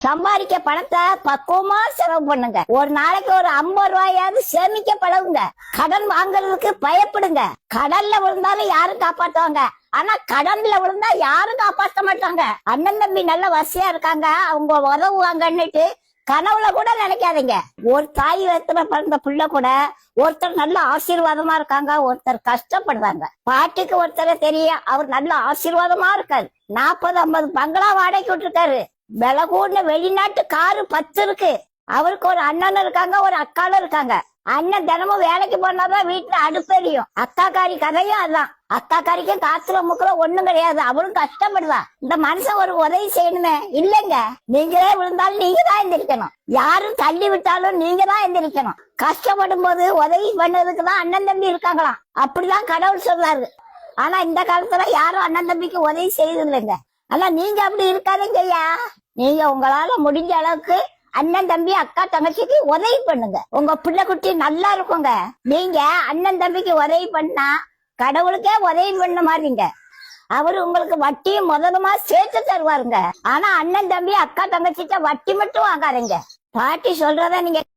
சம்பாதிக்க பணத்தை பக்குவமா செலவு பண்ணுங்க. ஒரு நாளைக்கு ஒரு 50 ரூபாயாவது சேமிக்க பழகுங்க. கடன் வாங்குறதுக்கு பயப்படுங்க. கடல்ல விழுந்தாலும் யாரும் காப்பாத்துவாங்க, ஆனா கடன்ல விழுந்தா யாரும் காப்பாற்ற மாட்டாங்க. அண்ணன் தம்பி நல்ல வசதியா இருக்காங்க, அவங்க உதவுவாங்கன்னுட்டு கனவுல கூட நினைக்காதீங்க. ஒரு தாய் வயித்துல பிறந்த பிள்ளை கூட ஒருத்தர் நல்ல ஆசீர்வாதமா இருக்காங்க, ஒருத்தர் கஷ்டப்படுறாங்க. பாட்டுக்கு ஒருத்தர தெரியும், அவர் நல்ல ஆசீர்வாதமா இருக்காரு. 40-50 பங்களா வாடகைக்கு விட்டுருக்காரு. விலை கூடின வெளிநாட்டு காரு 10 இருக்கு. அவருக்கு ஒரு அண்ணன் இருக்காங்க, ஒரு அக்காலும் இருக்காங்க. அண்ணன் தினமும் வேலைக்கு போனாதான் வீட்டுல அடுப்பெரியும். அக்காக்காரி கதையும் அதான். அக்காக்காரிக்கும் காத்துல முக்குல ஒண்ணும் கிடையாது, அவரும் கஷ்டப்படுவா. இந்த மனுஷன் ஒரு உதவி செய்யணுமே. இல்லைங்க, நீங்களே விழுந்தாலும் நீங்க தான் எந்திரிக்கணும். யாரும் தள்ளி விட்டாலும் நீங்க தான் எந்திரிக்கணும். கஷ்டப்படும் போது உதவி பண்ணதுக்குதான் அண்ணன் தம்பி இருக்காங்களாம், அப்படிதான் கடவுள் சொல்றாரு. ஆனா இந்த காலத்துல யாரும் அண்ணன் தம்பிக்கு உதவி செய்யறது இல்லைங்க. ஆனா நீங்க அப்படி இருக்காதீங்கய்யா. நீங்க உங்களால முடிஞ்ச அளவுக்கு அண்ணன் தம்பி அக்கா தங்கச்சிக்கு உதவி பண்ணுங்க. உங்க பிள்ளை குட்டி நல்லா இருக்குங்க. நீங்க அண்ணன் தம்பிக்கு உதவி பண்ணா கடவுளுக்கே உதவி பண்ண மாதிரிங்க. அவரு உங்களுக்கு வட்டியும் முதலுமா சேர்த்து தருவாருங்க. ஆனா அண்ணன் தம்பி அக்கா தங்கச்சிட்ட வட்டி மட்டும் வாங்காதீங்க. பாட்டி சொல்றத நீங்க